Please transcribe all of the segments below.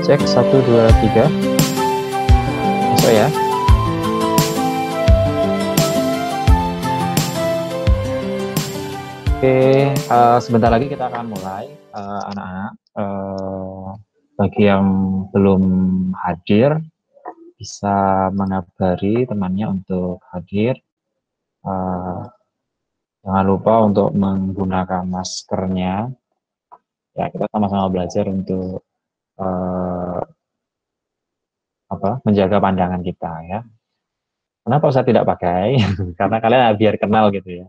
Cek 1, 2, 3. Masuk ya. Oke, sebentar lagi kita akan mulai, anak-anak. Bagi yang belum hadir, bisa mengabari temannya untuk hadir. Jangan lupa untuk menggunakan maskernya. Ya, kita sama-sama belajar untuk menjaga pandangan kita ya. Kenapa saya tidak pakai? Karena kalian biar kenal gitu ya.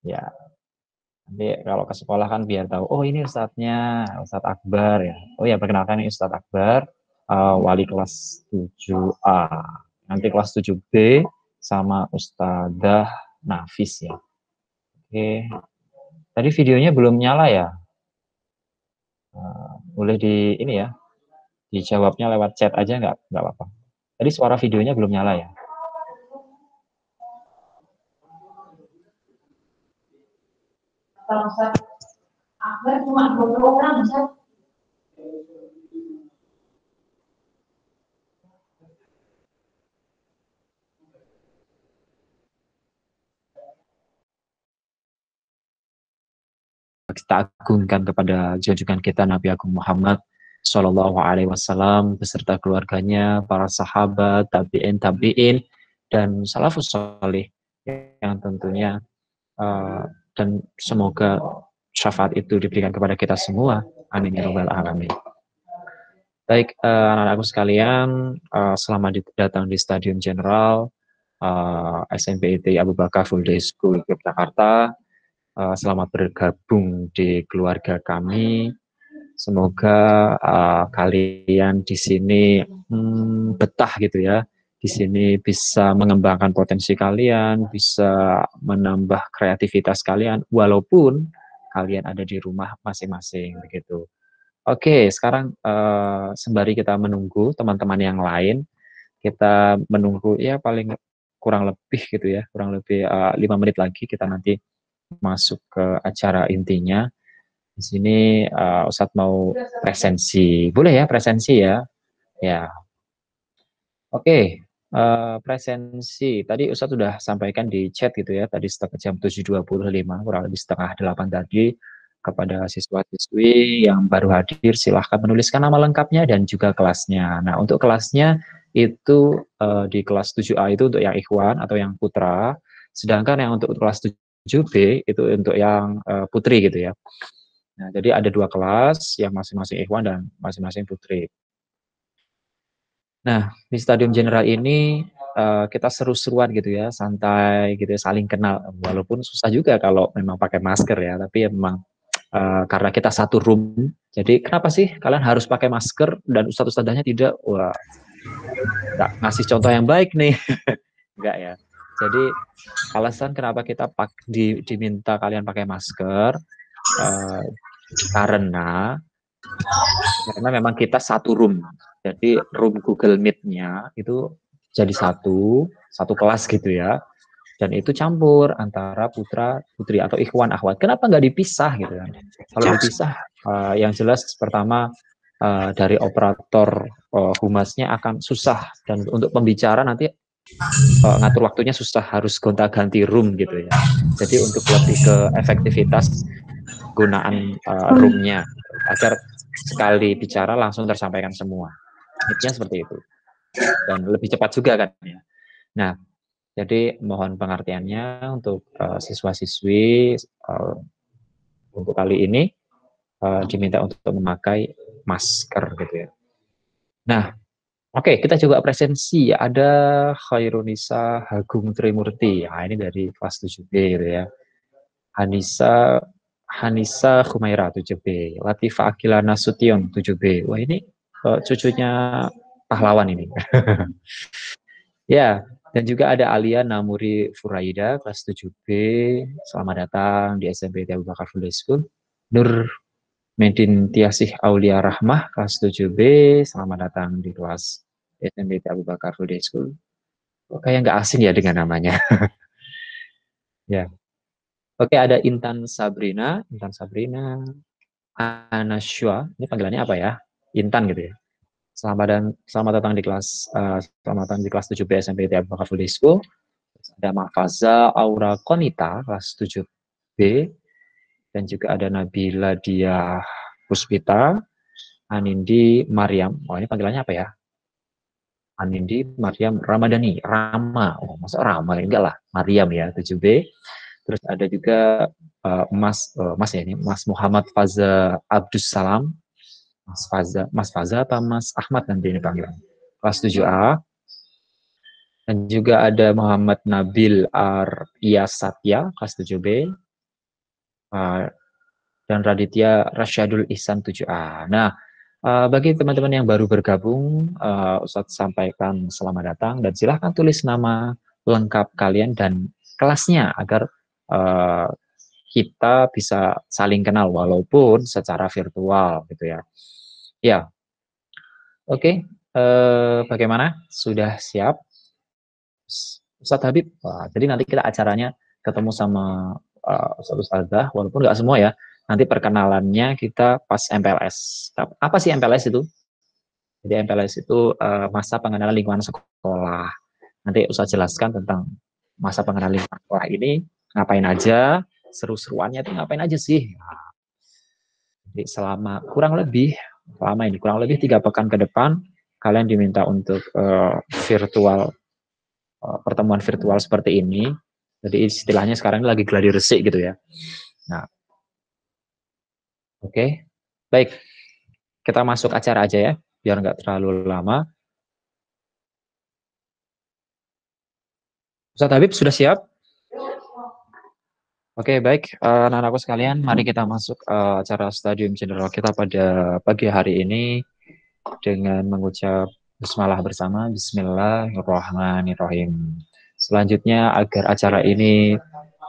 Ya, nanti kalau ke sekolah kan biar tahu, oh ini Ustadznya, Ustadz Akbar ya. Oh ya, perkenalkan ini Ustadz Akbar, wali kelas 7A. Nanti kelas 7B sama Ustadzah Nafis ya. Oke. Tadi videonya belum nyala ya. Boleh di ini ya, dijawabnya lewat chat aja nggak apa-apa. Tadi suara videonya belum nyala ya. Kalau Ustaz Akbar cuma 20 orang, Ustaz. Kita agungkan kepada junjungan kita Nabi Agung Muhammad Shallallahu Alaihi Wasallam beserta keluarganya, para sahabat, tabiin, dan salafus salih yang tentunya dan semoga syafaat itu diberikan kepada kita semua. Amin ya rabbal alamin. Baik, anak-anakku sekalian, selamat datang di Stadion Jenderal SMPIT Abu Bakar Full Day School Yogyakarta. Selamat bergabung di keluarga kami. Semoga kalian di sini betah gitu ya. Di sini bisa mengembangkan potensi kalian, bisa menambah kreativitas kalian, walaupun kalian ada di rumah masing-masing begitu. Oke, sekarang sembari kita menunggu teman-teman yang lain, kita menunggu ya paling kurang lebih gitu ya, kurang lebih 5 menit lagi kita nanti masuk ke acara intinya. Di sini Ustadz mau presensi. Boleh ya presensi ya? Ya. Oke, presensi. Tadi Ustadz sudah sampaikan di chat gitu ya, tadi sekitar jam 7.25, kurang lebih setengah 8 tadi, kepada siswa-siswi yang baru hadir, silahkan menuliskan nama lengkapnya dan juga kelasnya. Nah, untuk kelasnya itu di kelas 7A itu untuk yang ikhwan atau yang putra, sedangkan yang untuk kelas 7B itu untuk yang putri gitu ya. Nah, jadi ada 2 kelas yang masing-masing ikhwan dan masing-masing putri. Nah, di Stadion Jenderal ini kita seru-seruan gitu ya, santai gitu ya, saling kenal. Walaupun susah juga kalau memang pakai masker ya, tapi ya memang karena kita satu room, jadi kenapa sih kalian harus pakai masker dan ustadz-ustadzanya tidak? Wah, nggak ngasih contoh yang baik nih. Enggak ya. Jadi alasan kenapa kita diminta kalian pakai masker, karena memang kita satu room. Jadi room Google Meet-nya itu jadi satu kelas gitu ya. Dan itu campur antara putra putri atau ikhwan akhwat. Kenapa nggak dipisah gitu kan? Kalau dipisah, yang jelas pertama dari operator humasnya akan susah, dan untuk pembicara nanti ngatur waktunya susah, harus gonta-ganti room gitu ya. Jadi untuk lebih ke efektivitas gunaan roomnya agar sekali bicara langsung tersampaikan semua. Intinya seperti itu. Dan lebih cepat juga kan ya. Nah, jadi mohon pengertiannya untuk siswa-siswi untuk kali ini diminta untuk memakai masker gitu ya. Nah, oke, kita juga presensi. Ada Khairunisa Agung Trimurti. Nah, ini dari kelas 7B gitu ya. Hanisa Khumaira 7B. Latifa Akila Nasution 7B. Wah, ini cucunya pahlawan ini. Ya, dan juga ada Alia Namuri Furaida, kelas 7B. Selamat datang di SMP Abu Bakar Full Day School. Nur Medin Tiasih Aulia Rahmah, kelas 7B. Selamat datang di kelas SMP Abu Bakar Full Day School. Kayak nggak asing ya dengan namanya. Ya. Oke, ada Intan Sabrina. Anashua. Ini panggilannya apa ya? Intan gitu ya. Selamat datang di kelas selamat datang di kelas 7B SMP Abu Bakar Full Day School. Ada Mahfaza Aura Konita kelas 7B, dan juga ada Nabila Diah Puspita, Anindi Mariam. Oh, ini panggilannya apa ya? Anindi Mariam Ramadhani, Rama. Oh, masa Rama? Enggak lah, Mariam ya, 7B. Terus ada juga Mas ya, ini Mas Muhammad Faza Abdus Salam. Mas Faza apa Mas Ahmad nanti ini panggilan. Kelas 7A. Dan juga ada Muhammad Nabil Arya Satya, kelas 7B. Dan Raditya Rasyadul Ihsan 7A. Nah, bagi teman-teman yang baru bergabung, Ustadz sampaikan selamat datang dan silahkan tulis nama lengkap kalian dan kelasnya agar kita bisa saling kenal walaupun secara virtual gitu ya. Ya, oke. Bagaimana? Sudah siap? Ustadz Habib, jadi nanti kita acaranya ketemu sama Ustadz walaupun nggak semua ya. Nanti perkenalannya kita pas MPLS. Apa sih MPLS itu? Jadi MPLS itu masa pengenalan lingkungan sekolah. Nanti Ustadz jelaskan tentang masa pengenalan lingkungan sekolah ini, ngapain aja, seru-seruannya itu ngapain aja sih. Jadi selama kurang lebih 3 pekan ke depan, kalian diminta untuk pertemuan virtual seperti ini. Jadi istilahnya sekarang ini lagi gladi resik gitu ya. Nah, oke. Baik, kita masuk acara aja ya, biar nggak terlalu lama. Ustadz Habib sudah siap? Oke, baik. Anak-anakku sekalian, mari kita masuk acara Stadium General kita pada pagi hari ini dengan mengucap bismillah bersama. Bismillahirrahmanirrahim. Selanjutnya, agar acara ini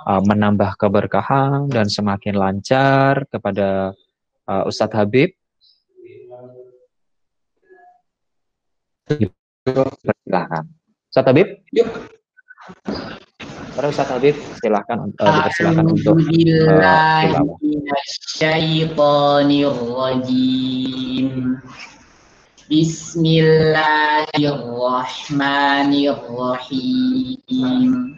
menambah keberkahan dan semakin lancar kepada Ustadz Habib, silakan. Ustadz Habib? Para Ustadz Habib, silakan dipersilakan untuk Bismillahirrahmanirrahim.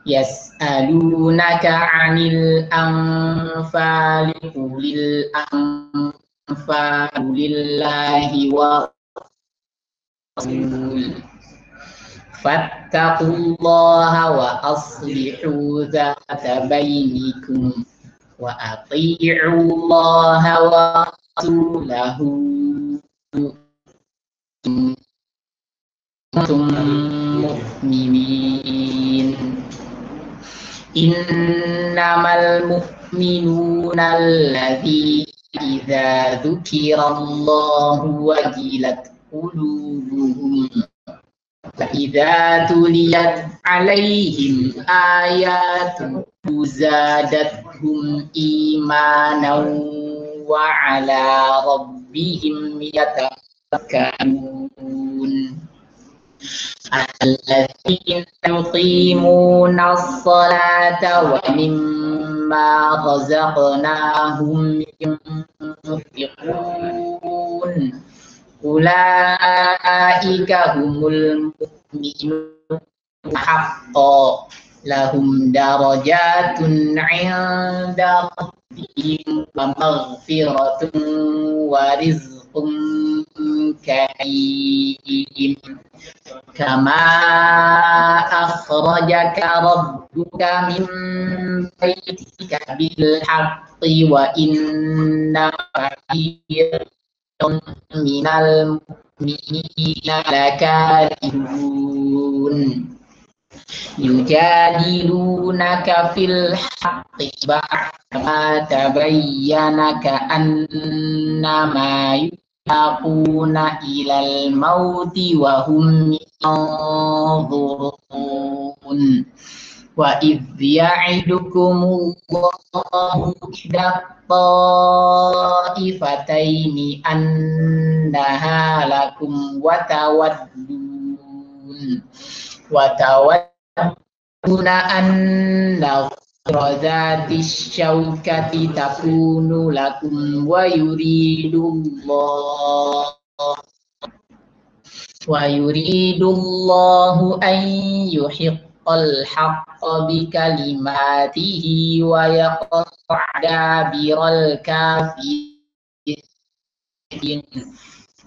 Yas'alunaka 'anil anfali qulil anfalu lillahi wa rasul. Fattaqullaha wa aslihu dzata bainikum wa athi'ullaha wa rasulahu kuntum mu'minin. Innamal mu'minuna alladzina idza dzukirallahu wajilat qulubuhum wa idza tuliyat 'alaihim ayatuhu zadatuhum imanan wa 'ala rabbihim yatawakkalun. Alladzina yuqimuna as-salata wa mimma razaqnahum yunfiqun. Ulaika humul mu'minun haqqan lahum darajatun 'inda rabbihim wa maghfiratun wa rizqun karim. Kama akhrajaka rabbuka min baitika bil haqqi wa inna katsiran minal mu'minina lakarihun. Yujadilunaka fil haqqi ba'dama tabayyana ka'annama yaquna ilal mauti wa hum yanzurun. Wa idh ya'idukumullahu ihda ta'ifataini annaha lakum wa tawadduna anna ghazati syaukati takunu lakum wa yuridullah ويريد الله أن يحق الحق بكلماته ويقطع دابر الكافرين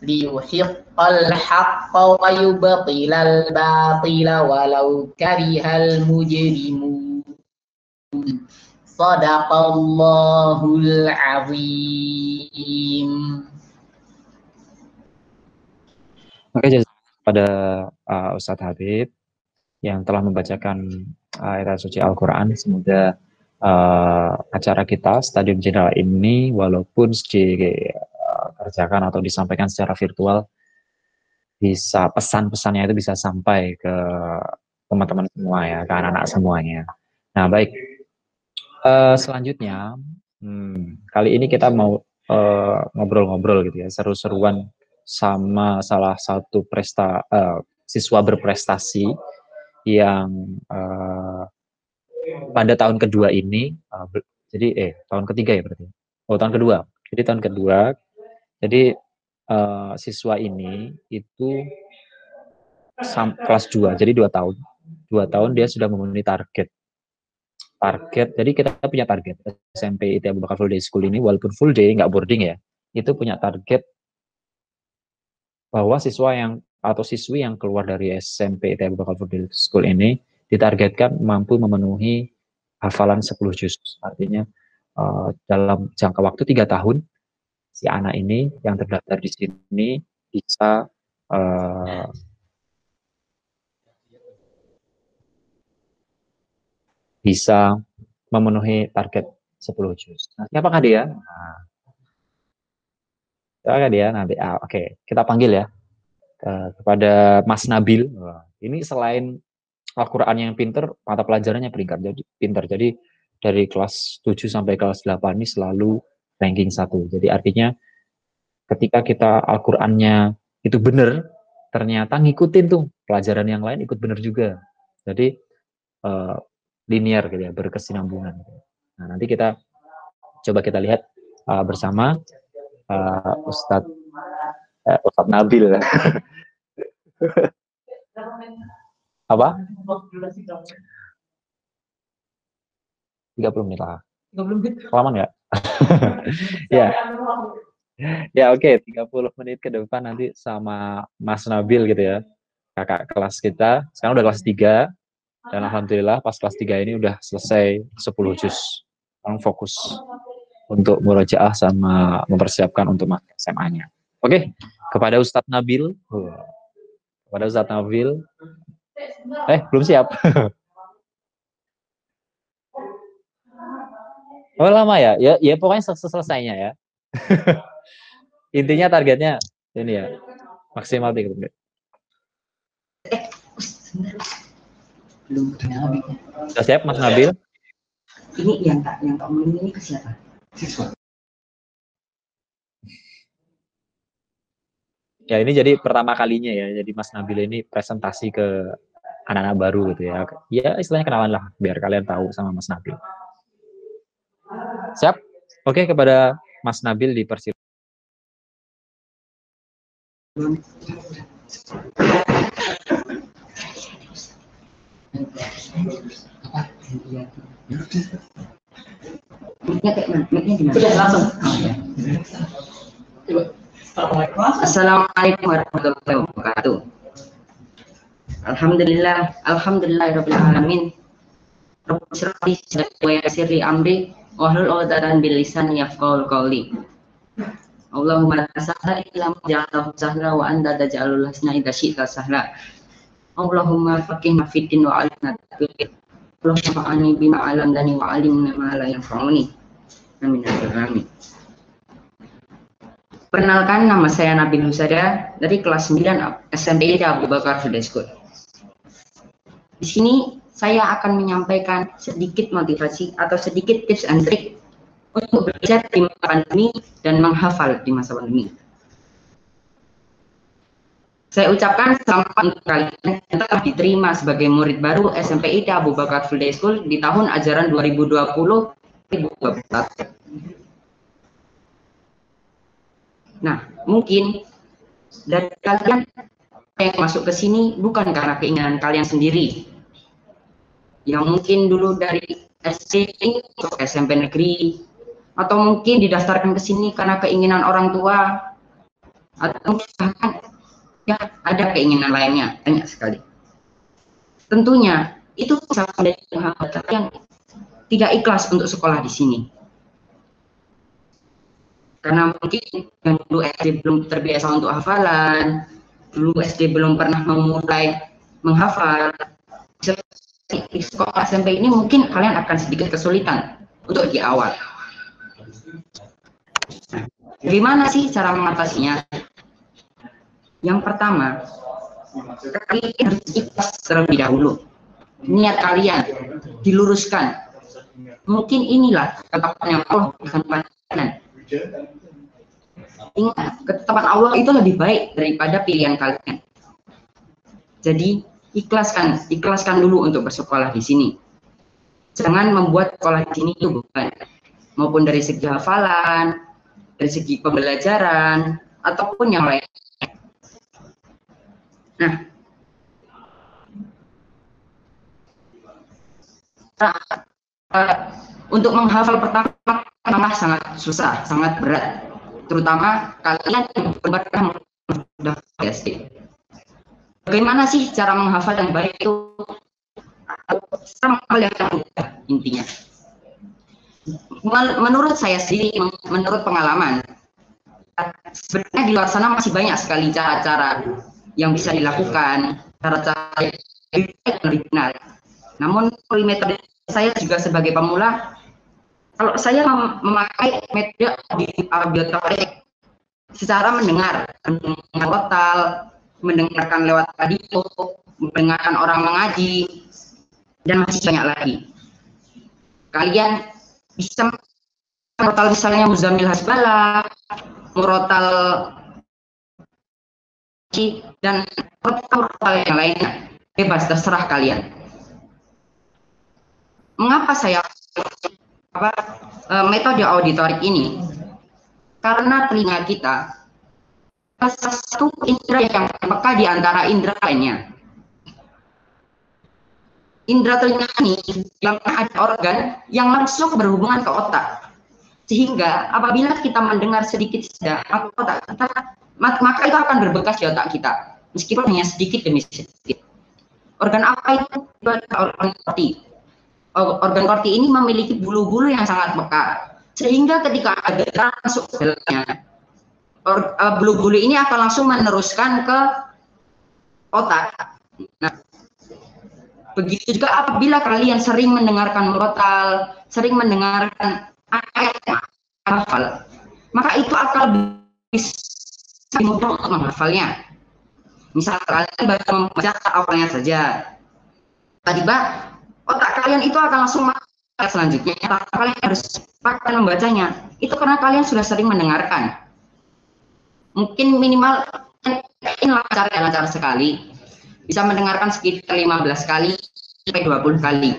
ليحق الحق ويبطل الباطل ولو كره المجرمون صدق الله العظيم. Oke, jazakallah pada Ustadz Habib yang telah membacakan ayat suci Al-Quran. Semoga acara kita Stadium General ini walaupun dikerjakan atau disampaikan secara virtual, bisa pesan-pesannya itu bisa sampai ke teman-teman semua ya, ke anak-anak semuanya. Nah baik, selanjutnya kali ini kita mau ngobrol-ngobrol gitu ya, seru-seruan sama salah satu siswa berprestasi yang pada tahun kedua ini, tahun ketiga ya berarti, tahun kedua. Jadi tahun kedua, jadi siswa ini itu kelas 2, jadi 2 tahun. 2 tahun dia sudah memenuhi target. Jadi kita punya target SMP IT Abu Bakar Full Day School ini, walaupun full day, nggak boarding ya, itu punya target bahwa siswa atau siswi yang keluar dari SMP IT Abu Bakar Full Day School ini ditargetkan mampu memenuhi hafalan 10 juz. Artinya dalam jangka waktu 3 tahun, si anak ini yang terdaftar di sini bisa memenuhi target 10 juz. Nah, siapakah dia? Siapakah dia? Nanti, oke, kita panggil ya kepada Mas Nabil. Ini selain Al-Quran yang pinter, mata pelajarannya pinter. Jadi dari kelas 7 sampai kelas 8 ini selalu ranking 1. Jadi artinya ketika kita Al-Qurannya itu benar, ternyata ngikutin tuh pelajaran yang lain ikut benar juga. Jadi linear gitu ya, berkesinambungan. Nah, nanti coba kita lihat bersama Ustadz Nabil. Apa? 30 menit lah. 30 menit. Lama nggak? Ya. Ya oke, 30 menit ke depan nanti sama Mas Nabil gitu ya. Kakak kelas kita, sekarang udah kelas 3. Dan alhamdulillah pas kelas 3 ini udah selesai 10 juz. Sekarang fokus untuk murojaah sama mempersiapkan untuk masuk SMA-nya. Oke, kepada Ustadz Nabil. Kepada Ustadz Nabil. Belum siap. Oh lama ya? Ya pokoknya selesainya ya. Intinya targetnya ini ya, maksimal 30 menit. Belum Nabil. Sudah siap Mas Nabil? Ini yang tak ini ke siapa? Siswa. Ya ini jadi pertama kalinya ya, jadi Mas Nabil ini presentasi ke anak-anak baru gitu ya. Ya istilahnya kenalan lah, biar kalian tahu sama Mas Nabil. Siap? Oke, kepada Mas Nabil dipersilakan. Assalamualaikum warahmatullahi wabarakatuh. Alhamdulillahirabbil alamin. Rabbi shrah li sadri wa yassir li amri wahlul 'uqdatam min lisani yafqahul qawli. Allahumma la sahla illa ma ja'altahu sahla wa anta taj'alul hasana idza syi'ta sahla. Allahumma faqihna fid din wa 'allimna at-ta'wil. Allahumma fa'alni bima 'allamtani wa 'allimni ma la yanfa'uni. Amin ya rabbal alamin. Perkenalkan, nama saya Nabil Husada dari kelas 9 SMP IT Abu Bakar Full Day School. Di sini saya akan menyampaikan sedikit motivasi atau sedikit tips and trik untuk belajar di masa pandemi dan menghafal di masa pandemi. Saya ucapkan selamat untuk kalian yang telah diterima sebagai murid baru SMP IT Abu Bakar Full Day School di tahun ajaran 2020-2021. Nah, mungkin Dan kalian yang masuk ke sini bukan karena keinginan kalian sendiri. Yang mungkin dulu dari SD ke SMP negeri, atau mungkin didaftarkan ke sini karena keinginan orang tua, atau bahkan ya ada keinginan lainnya, banyak sekali. Tentunya itu bisa menjadi penghambat kalian tidak ikhlas untuk sekolah di sini. Karena mungkin yang dulu SD belum terbiasa untuk hafalan, dulu SD belum pernah memulai menghafal. Di sekolah SMP ini mungkin kalian akan sedikit kesulitan untuk di awal. Gimana sih cara mengatasinya? Yang pertama, kalian harus ikhlas terlebih dahulu. Niat kalian diluruskan. Mungkin inilah ketetapan Allah bukan kalian. Ingat, ketetapan Allah itu lebih baik daripada pilihan kalian. Jadi ikhlaskan dulu untuk bersekolah di sini. Jangan membuat sekolah di sini itu beban, maupun dari segi hafalan, dari segi pembelajaran, ataupun yang lain. Nah, untuk menghafal pertama sangat susah, sangat berat, terutama kalian yang pernah SD. Bagaimana sih cara menghafal yang baik itu? Sama hal yang mudah intinya. Menurut saya sendiri, menurut pengalaman, sebenarnya di luar sana masih banyak sekali cara-cara yang bisa dilakukan, cara-cara yang lebih benar. Namun metode saya juga sebagai pemula, kalau saya memakai metode di audiotarik secara mendengar total, mendengarkan lewat radio, mendengarkan orang mengaji, dan masih banyak lagi. Kalian bisa murotal misalnya Muzammil Hasbala, murotal dan murotal yang lainnya, bebas terserah kalian. Mengapa saya metode auditorik ini? Karena telinga kita salah satu indera yang peka di antara indera lainnya. Indera telinga ini yang ada organ yang langsung berhubungan ke otak, sehingga apabila kita mendengar sedikit saja maka itu akan berbekas di otak kita, meskipun hanya sedikit demi sedikit. Organ apa itu? Organ korti. Organ korti ini memiliki bulu-bulu yang sangat peka, sehingga ketika ada darah masuk ke dalamnya, bulu-bulu ini akan langsung meneruskan ke otak. Nah, begitu juga apabila kalian sering mendengarkan murotal, sering mendengarkan ayat hafal, maka itu akan bisa mudah untuk menghafalnya. Misal kalian baru membaca awalnya saja, tiba-tiba otak kalian itu akan langsung masuk selanjutnya. Kalian harus cepat membacanya. Itu karena kalian sudah sering mendengarkan. Mungkin minimal lancar sekali, bisa mendengarkan sekitar 15 kali sampai 20 kali.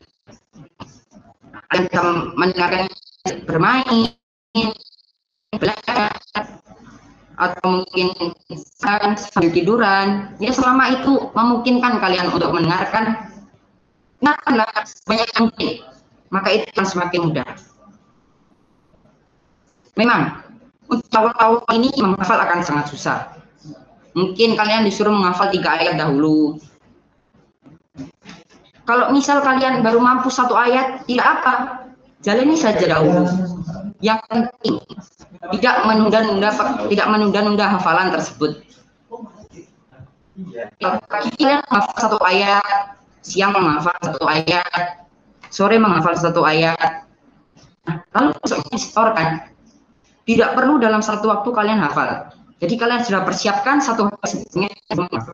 Kalian bisa mendengarkan bermain, belajar, atau mungkin sambil tiduran. Ya, selama itu memungkinkan kalian untuk mendengarkan, banyak mungkin, maka itu akan semakin mudah. Memang untuk awal-awal ini menghafal akan sangat susah. Mungkin kalian disuruh menghafal 3 ayat dahulu. Kalau misal kalian baru mampu 1 ayat, tidak apa, jalani saja dahulu. Yang penting tidak menunda-nunda hafalan tersebut. Kalau kalian menghafal 1 ayat, siang menghafal 1 ayat, sore menghafal 1 ayat, lalu besok distorkan. Tidak perlu dalam 1 waktu kalian hafal. Jadi kalian sudah persiapkan 1 hari sebelumnya.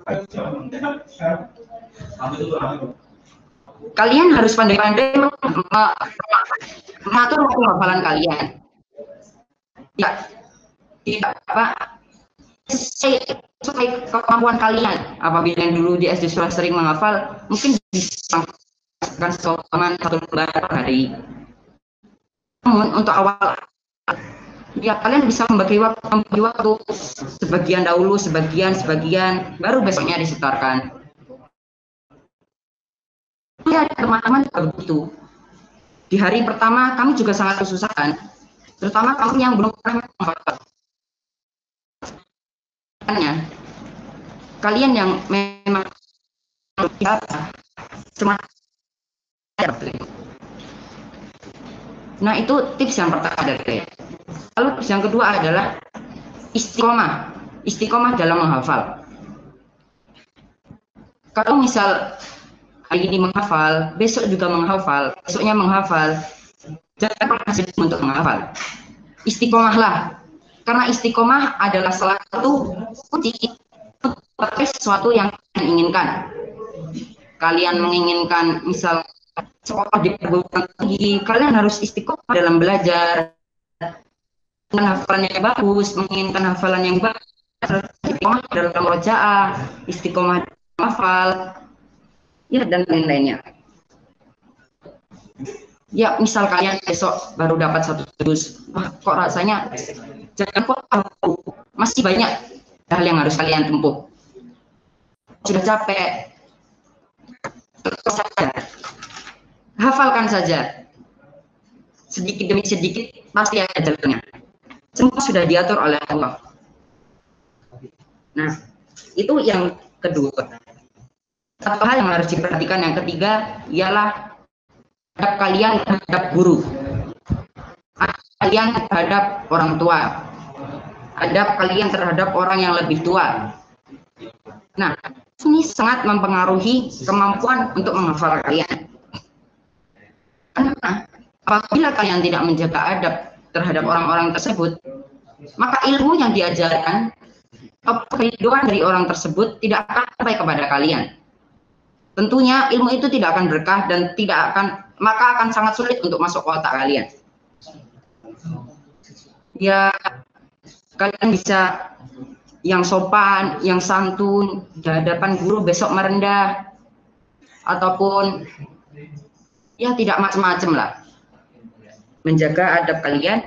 Kalian harus pandai-pandai mengatur waktu hafalan kalian. Tidak sesuai kemampuan kalian. Apabila yang dulu di SD sudah sering menghafal, mungkin bisa selama 1 lembar per hari. Namun untuk awal Ya, kalian bisa membagi waktu sebagian dahulu, sebagian, baru besoknya disetorkan. Ya, teman-teman begitu. Di hari pertama kami juga sangat kesusahan, terutama kami yang belum pernah menghafal. Kalian yang memang cuma. Nah, itu tips yang pertama dari saya. Lalu tips yang kedua adalah istiqomah dalam menghafal. Kalau misal hari ini menghafal, besok juga menghafal, besoknya menghafal, jangan pernah sibuk untuk menghafal. Istiqomahlah, karena istiqomah adalah salah satu kunci untuk menggapai sesuatu yang kalian inginkan. Kalian menginginkan misal sekolah di perguruan tinggi, kalian harus istiqomah dalam belajar, dengan hafalan yang bagus, menginginkan hafalan yang bagus, istiqomah dalam rojaah, istiqomah dalam hafal, ya, dan lain-lainnya. Ya, misal kalian besok baru dapat 1 juz, wah, kok rasanya jangan kok masih banyak hal yang harus kalian tempuh. Sudah capek, hafalkan saja. Sedikit demi sedikit pasti ada jalannya. Semua sudah diatur oleh Allah. Nah, itu yang kedua. Satu hal yang harus diperhatikan yang ketiga ialah adab kalian terhadap guru, adab kalian terhadap orang tua, adab kalian terhadap orang yang lebih tua. Nah, ini sangat mempengaruhi kemampuan untuk menghafal kalian. Karena apabila kalian tidak menjaga adab terhadap orang-orang tersebut, maka ilmu yang diajarkan atau kehidupan dari orang tersebut tidak akan sampai kepada kalian. Tentunya ilmu itu tidak akan berkah dan maka akan sangat sulit untuk masuk ke otak kalian. Ya, kalian bisa yang sopan, yang santun di hadapan guru besok merendah, ataupun ya tidak macam-macam lah. Menjaga adab kalian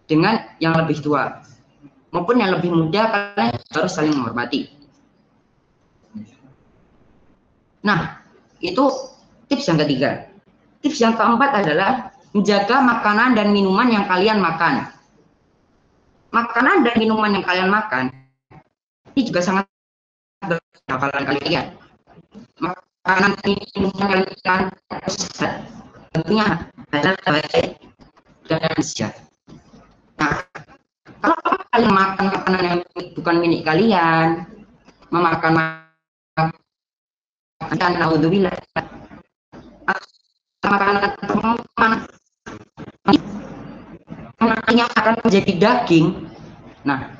dengan yang lebih tua maupun yang lebih muda, kalian harus saling menghormati. Nah, itu tips yang ketiga. Tips yang keempat adalah menjaga makanan dan minuman yang kalian makan. Makanan dan minuman yang kalian makan ini juga sangat berhafalan kalian. Makanan dan minuman yang kalian tentunya halal, baik, dan sehat. Nah, kalau kalian makan makanan yang bukan milik kalian, memakan dan naudzubillah makanan yang akan menjadi daging, nah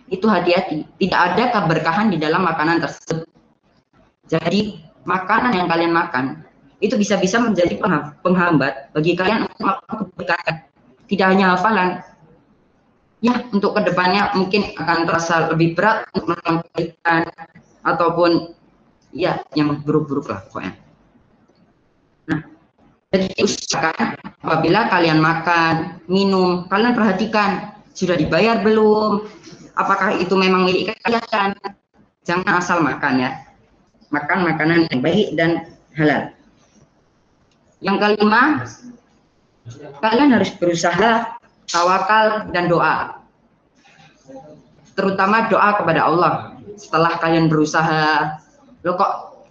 itu hati-hati, tidak ada keberkahan di dalam makanan tersebut. Jadi makanan yang kalian makan itu bisa-bisa menjadi penghambat bagi kalian untuk melakukan keberkahan. Tidak hanya hafalan, ya, untuk kedepannya mungkin akan terasa lebih berat untuk melakukan kebaikan ataupun ya yang buruk-buruk lah pokoknya. Nah, jadi usahakan apabila kalian makan, minum, kalian perhatikan sudah dibayar belum, apakah itu memang milik kalian. Jangan asal makan ya, makan makanan yang baik dan halal. Yang kelima, kalian harus berusaha tawakal dan doa, terutama doa kepada Allah. Setelah kalian berusaha, loh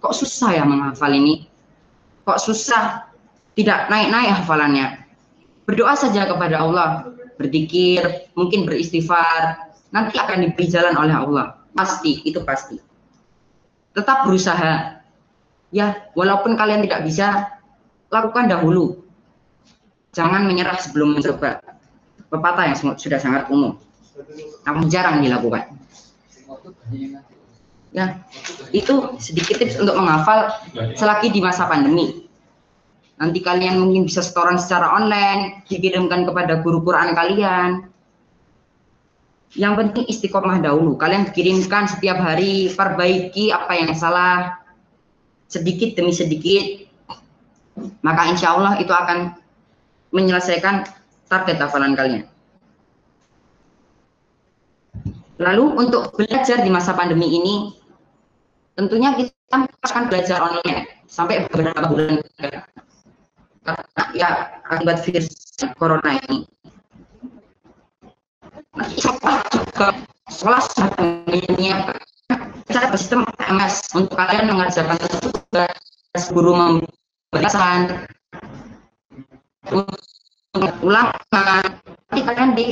kok susah ya menghafal ini, kok susah, tidak naik-naik hafalannya, berdoa saja kepada Allah, berzikir, mungkin beristighfar, nanti akan diberi jalan oleh Allah, pasti, itu pasti. Tetap berusaha ya, walaupun kalian tidak bisa, lakukan dahulu, jangan menyerah sebelum mencoba. Pepatah yang sudah sangat umum, namun jarang dilakukan. Ya, itu sedikit tips untuk menghafal selagi di masa pandemi. Nanti kalian mungkin bisa setoran secara online, dikirimkan kepada guru Quran kalian. Yang penting istiqomah dahulu. Kalian kirimkan setiap hari, perbaiki apa yang salah, sedikit demi sedikit. Maka insya Allah itu akan menyelesaikan target hafalan kalian. Lalu untuk belajar di masa pandemi ini, tentunya kita akan belajar online sampai beberapa bulan karena ya akibat virus corona ini. Nah, sekolah sudah menyiapkan cara sistem MS untuk kalian mengerjakan tugas, guru memberikan ulangan, nanti kalian di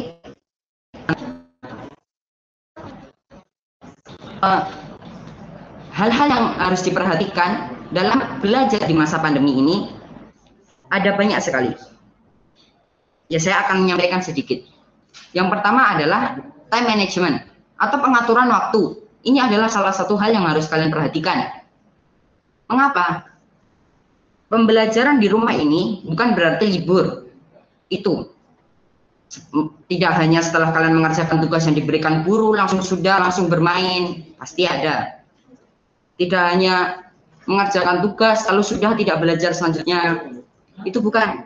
hal-hal yang harus diperhatikan dalam belajar di masa pandemi ini ada banyak sekali. Ya, saya akan menyampaikan sedikit. Yang pertama adalah time management atau pengaturan waktu. Ini adalah salah satu hal yang harus kalian perhatikan. Mengapa? Pembelajaran di rumah ini bukan berarti libur. Itu tidak hanya setelah kalian mengerjakan tugas yang diberikan guru langsung bermain, pasti ada. Tidak hanya mengerjakan tugas lalu sudah tidak belajar selanjutnya, itu bukan.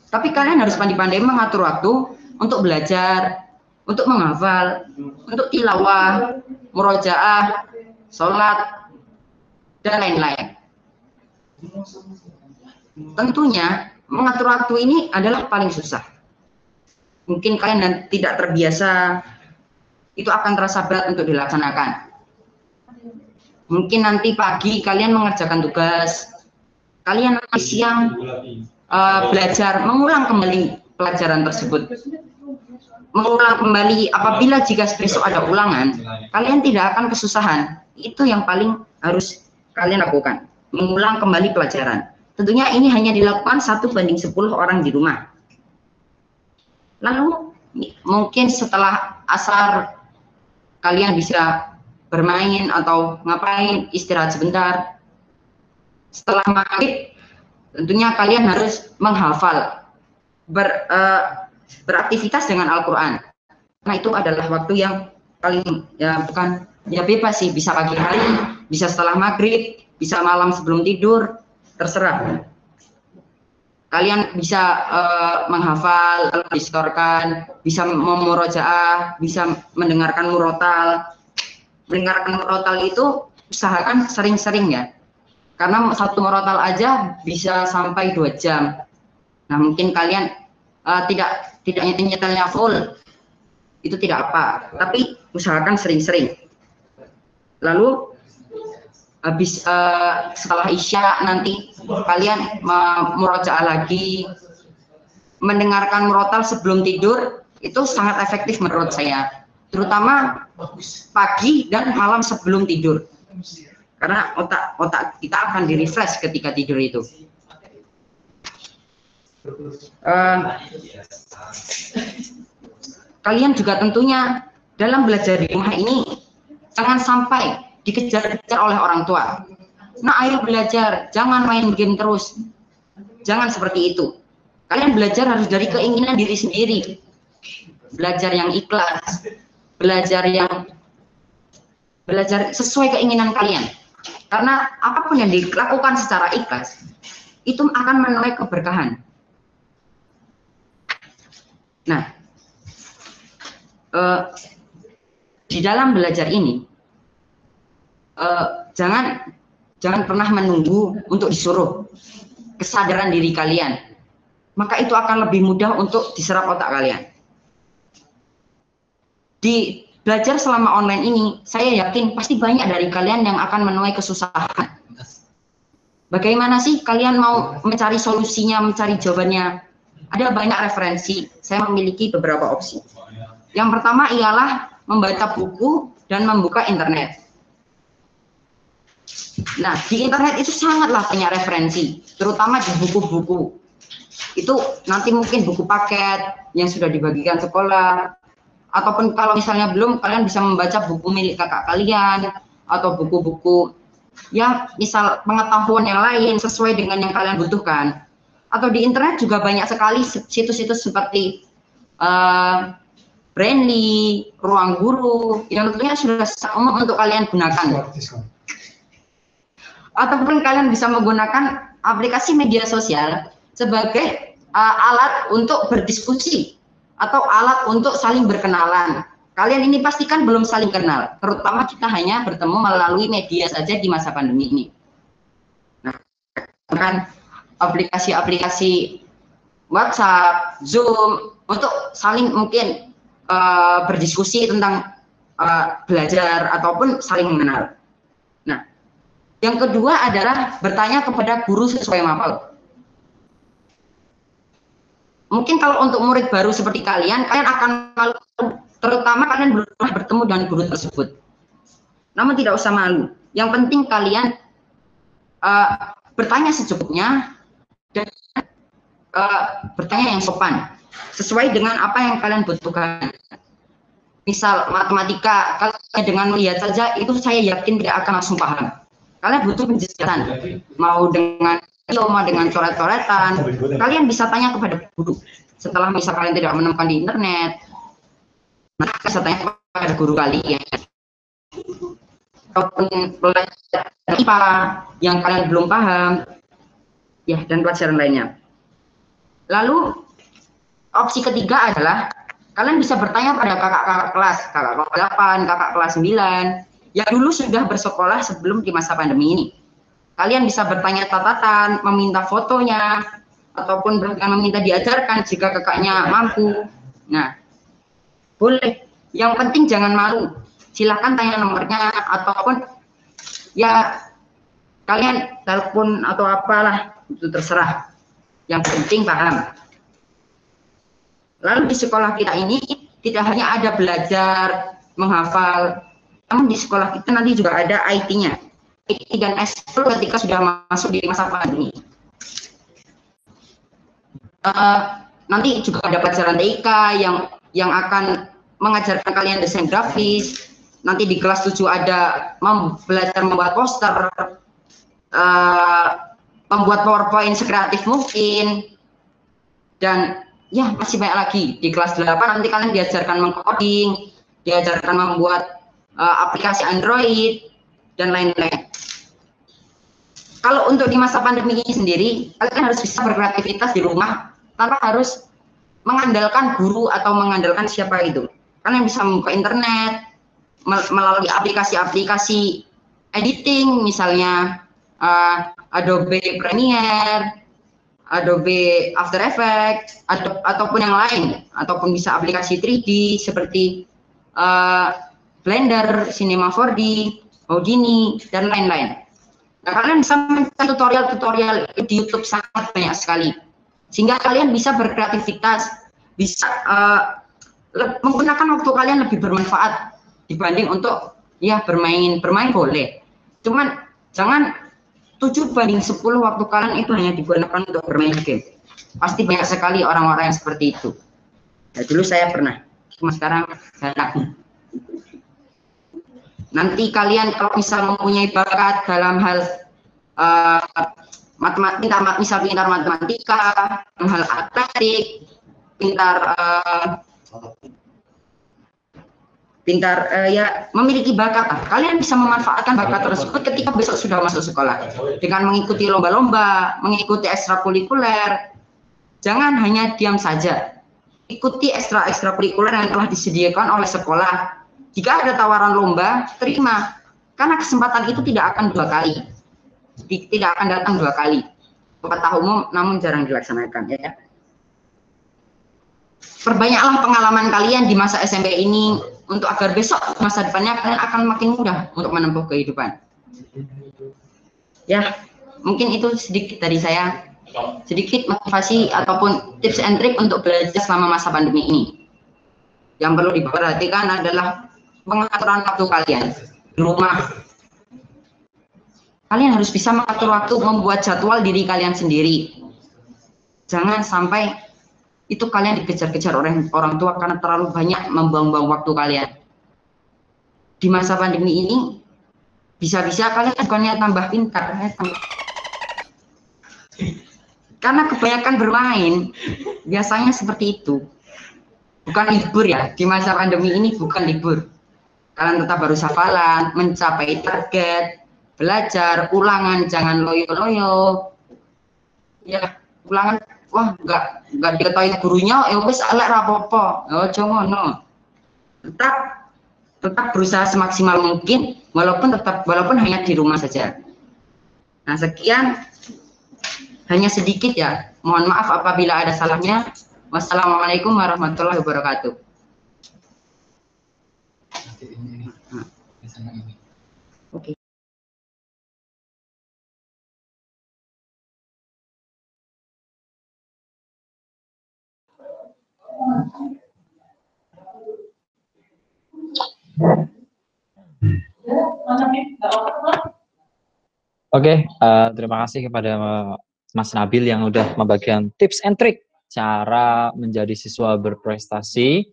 Tapi kalian harus pandai-pandai mengatur waktu untuk belajar, untuk menghafal, untuk tilawah, murojaah, sholat, dan lain-lain. Tentunya mengatur waktu ini adalah paling susah. Mungkin kalian tidak terbiasa, itu akan terasa berat untuk dilaksanakan. Mungkin nanti pagi kalian mengerjakan tugas, kalian nanti siang belajar, mengulang kembali pelajaran tersebut. Mengulang kembali apabila jika besok ada ulangan, kalian tidak akan kesusahan. Itu yang paling harus kalian lakukan, mengulang kembali pelajaran. Tentunya ini hanya dilakukan 1:10 orang di rumah. Lalu mungkin setelah asar kalian bisa bermain atau ngapain, istirahat sebentar. Setelah maghrib tentunya kalian harus menghafal, beraktivitas dengan Al-Quran. Nah, itu adalah waktu yang paling bebas sih, bisa pagi hari, bisa setelah maghrib, bisa malam sebelum tidur, terserah. Kalian bisa menghafal, distorkan, bisa memurojaah, bisa mendengarkan murotal. Mendengarkan murotal itu usahakan sering-sering ya, karena satu murotal aja bisa sampai 2 jam. Nah, mungkin kalian tidak nyetelnya full, itu tidak apa, tapi usahakan sering-sering. Lalu habis setelah isya nanti kalian murojaah lagi, mendengarkan murotal sebelum tidur itu sangat efektif menurut saya, terutama pagi dan malam sebelum tidur, karena otak kita akan di-refresh ketika tidur itu. Kalian juga tentunya dalam belajar di rumah ini jangan sampai dikejar-kejar oleh orang tua. Nah, ayo belajar, jangan main game terus. Jangan seperti itu. Kalian belajar harus dari keinginan diri sendiri. Belajar yang ikhlas, belajar sesuai keinginan kalian. Karena apapun yang dilakukan secara ikhlas itu akan menuai keberkahan. Nah, di dalam belajar ini jangan pernah menunggu untuk disuruh. Kesadaran diri kalian, maka itu akan lebih mudah untuk diserap otak kalian. Di belajar selama online ini, saya yakin pasti banyak dari kalian yang akan menuai kesusahan. Bagaimana sih kalian mau mencari solusinya, mencari jawabannya? Ada banyak referensi, saya memiliki beberapa opsi. Yang pertama ialah membaca buku dan membuka internet. Nah, di internet itu sangatlah banyak referensi, terutama di buku-buku. Itu nanti mungkin buku paket yang sudah dibagikan sekolah, ataupun kalau misalnya belum, kalian bisa membaca buku milik kakak kalian, atau buku-buku yang misal pengetahuan yang lain sesuai dengan yang kalian butuhkan. Atau di internet juga banyak sekali situs-situs seperti Brainly, Ruang Guru, yang tentunya sudah umum untuk kalian gunakan. Ataupun kalian bisa menggunakan aplikasi media sosial sebagai alat untuk berdiskusi atau alat untuk saling berkenalan. kalian ini pasti kan belum saling kenal, terutama kita hanya bertemu melalui media saja di masa pandemi ini. Nah, kan aplikasi-aplikasi WhatsApp, Zoom untuk saling mungkin berdiskusi tentang belajar ataupun saling mengenal. Nah, yang kedua adalah bertanya kepada guru sesuai mapel. Mungkin kalau untuk murid baru seperti kalian akan malu, terutama kalian belum pernah bertemu dengan guru tersebut. Namun tidak usah malu. Yang penting kalian bertanya secukupnya dan bertanya yang sopan, sesuai dengan apa yang kalian butuhkan. Misal matematika, kalau dengan melihat saja itu saya yakin tidak akan langsung paham. Kalian butuh penjelasan, mau dengan video, mau dengan coret-coretan, kalian bisa tanya kepada guru. Setelah misal kalian tidak menemukan di internet, maka bisa tanya kepada guru kalian. Ataupun pelajaran IPA yang kalian belum paham, ya, dan pelajaran lainnya. Lalu opsi ketiga adalah kalian bisa bertanya pada kakak-kakak kelas, kakak kelas 8, kakak kelas 9, yang dulu sudah bersekolah sebelum di masa pandemi ini. Kalian bisa bertanya catatan, meminta fotonya, ataupun bahkan meminta diajarkan jika kakaknya mampu. Nah, boleh. Yang penting jangan malu. Silakan tanya nomornya, ataupun ya kalian telepon atau apalah, itu terserah. Yang penting paham. Lalu di sekolah kita ini tidak hanya ada belajar, menghafal, namun di sekolah kita nanti juga ada IT-nya. IT dan S10 ketika sudah masuk di masa pandemi. Nanti juga ada pelajaran TIK yang akan mengajarkan kalian desain grafis. Nanti di kelas 7 ada belajar membuat poster, membuat PowerPoint sekreatif mungkin, dan ya masih banyak lagi. Di kelas 8 nanti kalian diajarkan mengcoding, diajarkan membuat aplikasi Android, dan lain-lain. Kalau untuk di masa pandemi ini sendiri, kalian harus bisa berkreativitas di rumah tanpa harus mengandalkan guru atau mengandalkan siapa itu. Kalian bisa membuka internet melalui aplikasi-aplikasi editing, misalnya Adobe Premiere, Adobe After Effects, ataupun yang lain, ataupun bisa aplikasi 3D seperti Blender, Cinema 4D, Houdini, dan lain-lain. Nah, kalian bisa mencari tutorial-tutorial di YouTube sangat banyak sekali, sehingga kalian bisa berkreativitas, bisa menggunakan waktu kalian lebih bermanfaat dibanding untuk ya bermain boleh. Cuman jangan 7/10 waktu kalian itu hanya digunakan untuk bermain game. Pasti banyak sekali orang-orang yang seperti itu. Ya, dulu saya pernah, cuma sekarang jarang. Nanti kalian kalau misal mempunyai bakat dalam hal pintar matematika, dalam hal atletik, ya memiliki bakat, kalian bisa memanfaatkan bakat tersebut ketika besok sudah masuk sekolah dengan mengikuti lomba-lomba, mengikuti ekstrakurikuler. Jangan hanya diam saja, ikuti ekstrakurikuler yang telah disediakan oleh sekolah. Jika ada tawaran lomba, terima, karena kesempatan itu tidak akan datang dua kali. Pepatah umum namun jarang dilaksanakan, ya. Perbanyaklah pengalaman kalian di masa SMP ini untuk agar besok masa depannya kalian akan makin mudah untuk menempuh kehidupan. Ya, mungkin itu sedikit dari saya, sedikit motivasi ataupun tips and trick untuk belajar selama masa pandemi ini. Yang perlu diperhatikan adalah pengaturan waktu kalian di rumah. Kalian harus bisa mengatur waktu, membuat jadwal diri kalian sendiri. Jangan sampai itu kalian dikejar-kejar orang tua karena terlalu banyak membuang-buang waktu kalian. Di masa pandemi ini, bisa-bisa kalian bukannya tambah pintar, karena kebanyakan bermain, biasanya seperti itu. Bukan libur ya, di masa pandemi ini bukan libur. Kalian tetap harus hafalan, mencapai target, belajar, ulangan jangan loyo-loyo. Ya, ulangan wah nggak diketahui gurunya, ya wis elek rapopo, ojo ngono. tetap berusaha semaksimal mungkin walaupun hanya di rumah saja. Nah, sekian hanya sedikit ya. Mohon maaf apabila ada salahnya. Wassalamualaikum warahmatullahi wabarakatuh. Oke. Oke, terima kasih kepada Mas Nabil yang udah membagikan tips and trick cara menjadi siswa berprestasi.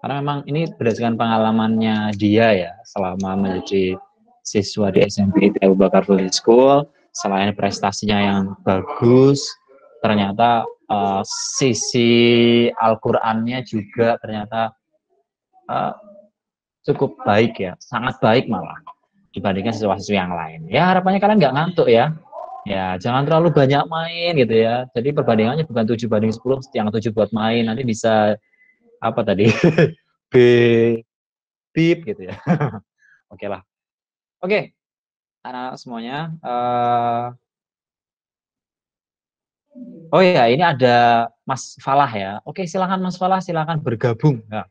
Karena memang ini berdasarkan pengalamannya dia ya, selama menjadi siswa di SMP Abu Bakar Public School, selain prestasinya yang bagus, ternyata sisi Al-Qur'annya juga ternyata cukup baik ya, sangat baik malah dibandingkan siswa-siswa yang lain. Ya harapannya kalian nggak ngantuk ya. Ya jangan terlalu banyak main gitu ya. Jadi perbandingannya bukan 7/10, yang 7 buat main, nanti bisa apa tadi? B bip gitu ya. Oke lah. Oke, anak semuanya. Oh ya, ini ada Mas Falah ya. Oke, silakan Mas Falah, silakan bergabung. Ya.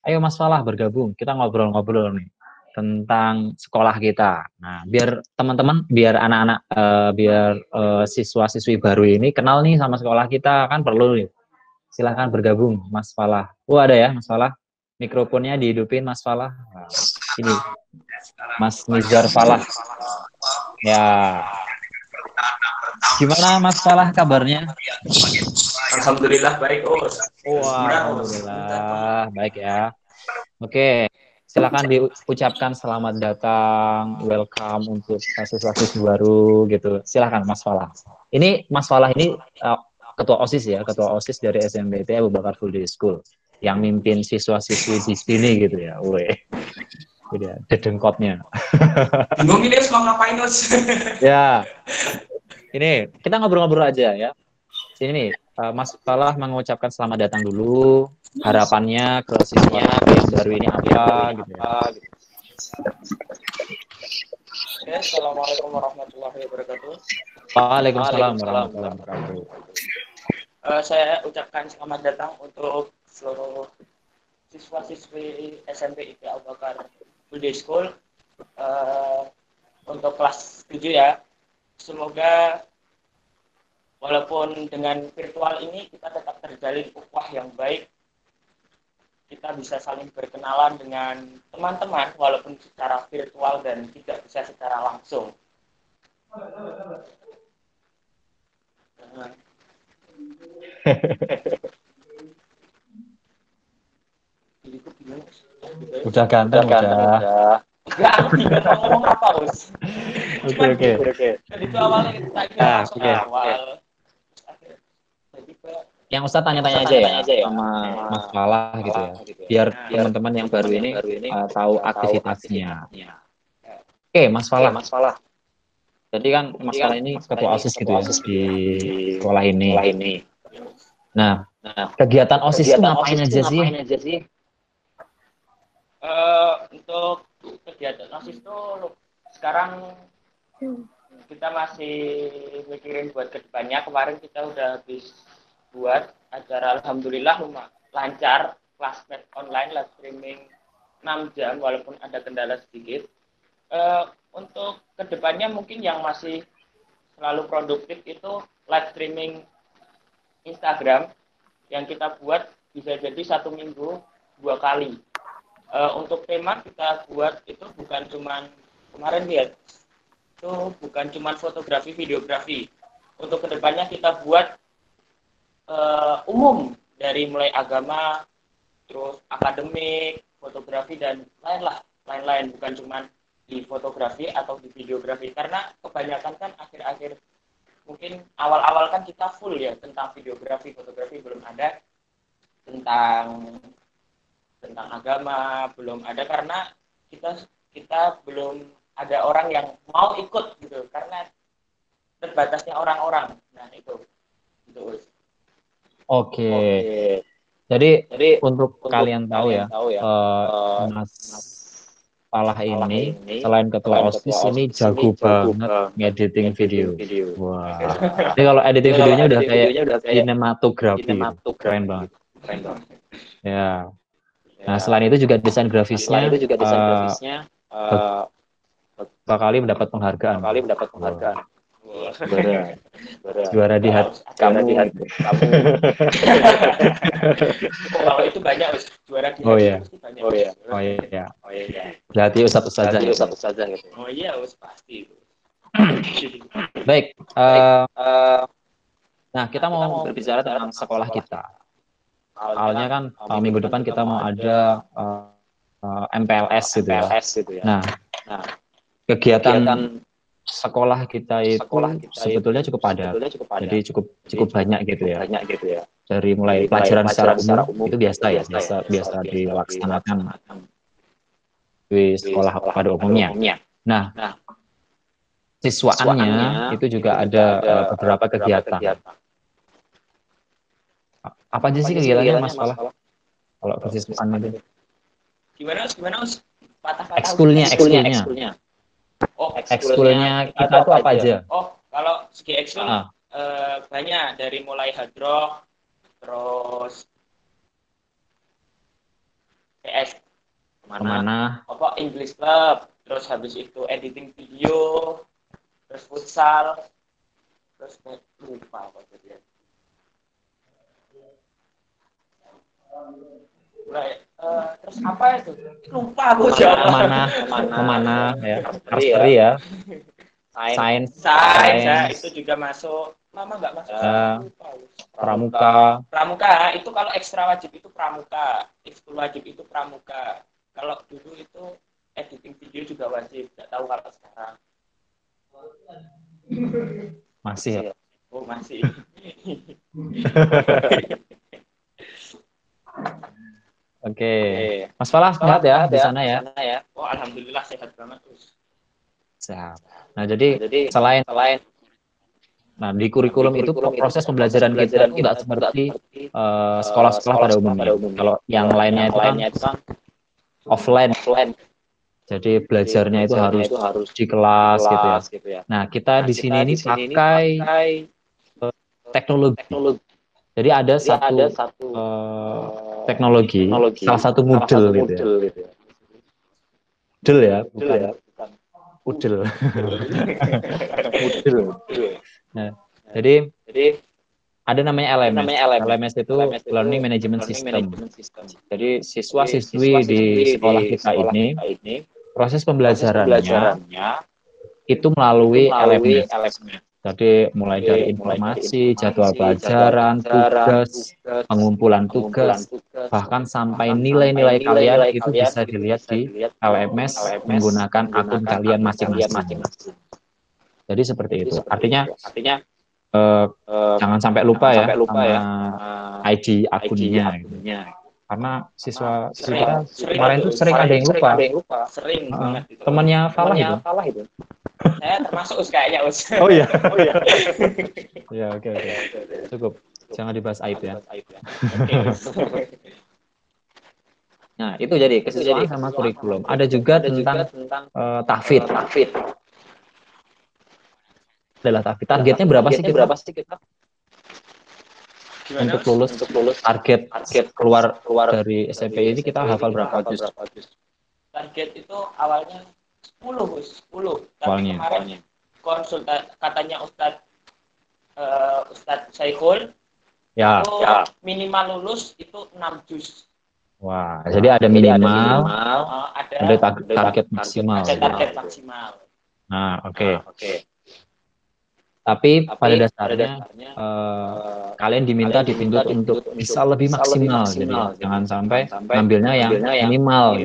Ayo Mas Falah bergabung. Kita ngobrol-ngobrol nih tentang sekolah kita. Nah, biar teman-teman, biar anak-anak, biar siswa-siswi baru ini kenal nih sama sekolah kita, kan perlu nih. Silahkan bergabung, Mas Falah. Ada ya, Mas Falah. Mikrofonnya dihidupin, Mas Falah. Nah, ini, Mas Nizar Falah. Ya. Gimana Mas Falah kabarnya? Alhamdulillah baik, Os. Alhamdulillah baik ya. Oke, silakan diucapkan selamat datang, welcome untuk siswa-siswi baru gitu. Silakan Mas Falah. Ini Mas Falah ini ketua OSIS ya, ketua OSIS dari SMPT Abu Bakar Full Day School yang mimpin siswa-siswi di sini gitu ya. Weh. Gitu ya, dedengkotnya. Bingung ini harus mau ngapain, Os? Ya. Ini kita ngobrol-ngobrol aja ya. Sini nih, Mas Falah mengucapkan selamat datang dulu. Harapannya ke siswa yang baru ini apa gitu ya. Oke, assalamualaikum warahmatullahi wabarakatuh. Waalaikumsalam warahmatullahi wabarakatuh. Saya ucapkan selamat datang untuk seluruh siswa-siswi SMP IPA Abu Bakar Full Day School untuk kelas 7 ya. Semoga walaupun dengan virtual ini kita tetap terjalin ukhuwah yang baik. Kita bisa saling berkenalan dengan teman-teman walaupun secara virtual dan tidak bisa secara langsung. Udah ganteng, udah. Enggak, aku tidak tahu ngomong apa, Bos. Oke. Jadi itu awalnya kita langsung awal. Yang Ustadz tanya-tanya aja ya sama Mas Falah gitu ya. Biar teman-teman yang baru ini tahu aktivitasnya. Oke, Mas Falah. Jadi kan Mas Falah ini ketua OSIS gitu ya di sekolah ini. Nah, kegiatan OSIS itu ngapain aja sih? Untuk kegiatan OSIS itu sekarang kita masih mikirin buat kedepannya. Kemarin kita udah habis buat acara, alhamdulillah lancar, classmate online, live streaming 6 jam walaupun ada kendala sedikit. Untuk kedepannya mungkin yang masih selalu produktif itu live streaming Instagram yang kita buat bisa jadi 1 minggu 2 kali. Untuk tema kita buat itu bukan cuman kemarin lihat itu bukan cuman fotografi, videografi. Untuk kedepannya kita buat umum dari mulai agama, terus akademik, fotografi dan lain-lain, bukan cuman di fotografi atau di videografi, karena kebanyakan kan akhir-akhir mungkin awal-awal kan kita full ya tentang videografi, fotografi belum ada, tentang agama belum ada karena kita belum ada orang yang mau ikut gitu karena terbatasnya orang-orang. Nah itu. Oke. Jadi untuk kalian tahu ya, Mas Falah ini selain ketua OSIS ini jago banget ngediting video. Wah. Jadi kalau editing videonya udah kayak sinematografi gitu. Keren banget. Ya. Nah, selain itu juga desain grafisnya beberapa kali mendapat penghargaan. Juara di hati kamu. Kalau itu banyak juara di hati. Oh iya. Banyak. Oh iya. Berarti satu saja. Gitu. Oh iya, pasti. Baik. Nah, kita mau berbicara tentang sekolah kita. Awalnya kan minggu depan kita mau ada MPLS gitu ya. Nah, kegiatan sekolah kita itu sebetulnya cukup padat. Jadi cukup banyak gitu ya. Dari mulai pelajaran secara umum itu biasa dilaksanakan di sekolah pada umumnya. Nah, siswaannya itu juga ada beberapa kegiatan. Apa aja sih kegiatannya, Mas Falah? Kalau kesiswaan itu? Gimana? Ekskulnya. Oh, ekskulnya kita itu apa aja? Oh, kalau segi ekskul banyak, dari mulai hadroh, terus PS kemana? Apa English Club, terus habis itu editing video, terus futsal, terus lupa apa tadi ya. Terus apa itu? Lupa aku kemana ya? Archery ya. Sains itu juga masuk. Mama nggak masuk. Pramuka itu kalau ekstra wajib itu pramuka, ekskul wajib itu pramuka. Kalau dulu itu editing video juga wajib, nggak tahu kalau sekarang. Masih ya? Oh masih. Oke. Mas Falah sehat ya di sana ya? Oh alhamdulillah sehat banget terus. Sehat. Nah jadi selain di kurikulum itu proses pembelajaran kita itu nggak seperti sekolah-sekolah pada umumnya. Kalau yang lainnya itu kan offline. Jadi belajarnya itu harus di kelas gitu ya. Nah kita di sini ini pakai teknologi. Jadi ada satu teknologi, salah satu Moodle gitu ya. Moodle ya, bukan Moodle. Nah, jadi ada namanya LMS. LMS itu Learning Management System. Jadi siswa-siswi di sekolah kita ini proses pembelajarannya itu melalui LMS. Jadi mulai dari informasi, jadwal pelajaran, tugas, pengumpulan tugas, bahkan sampai nilai-nilai kalian itu bisa dilihat di LMS menggunakan akun kalian masing-masing. Jadi seperti itu. Artinya jangan sampai lupa ya sama ID akunnya. Karena siswa kita kemarin itu sering ada yang lupa. Sering banget itu. Temannya Falah itu. Saya termasuk kayaknya Oh iya. Ya oke. Cukup. Jangan dibahas aib ya. Nah itu jadi kesiswaan sama kurikulum. Ada juga tentang tahfidz. Adalah tahfidz. Targetnya berapa sih kita? Untuk lulus target keluar dari SMP ini kita hafal berapa juz? Target itu awalnya 10. Tapi kemarin konsultan katanya Ustadz Syaikul itu minimal lulus itu 6 juz. Wah, jadi ada minimal, ada target maksimal. Nah, oke. Tapi pada dasarnya kalian diminta dituntut untuk bisa lebih maksimal, jadi jangan sampai ngambilnya yang minimal.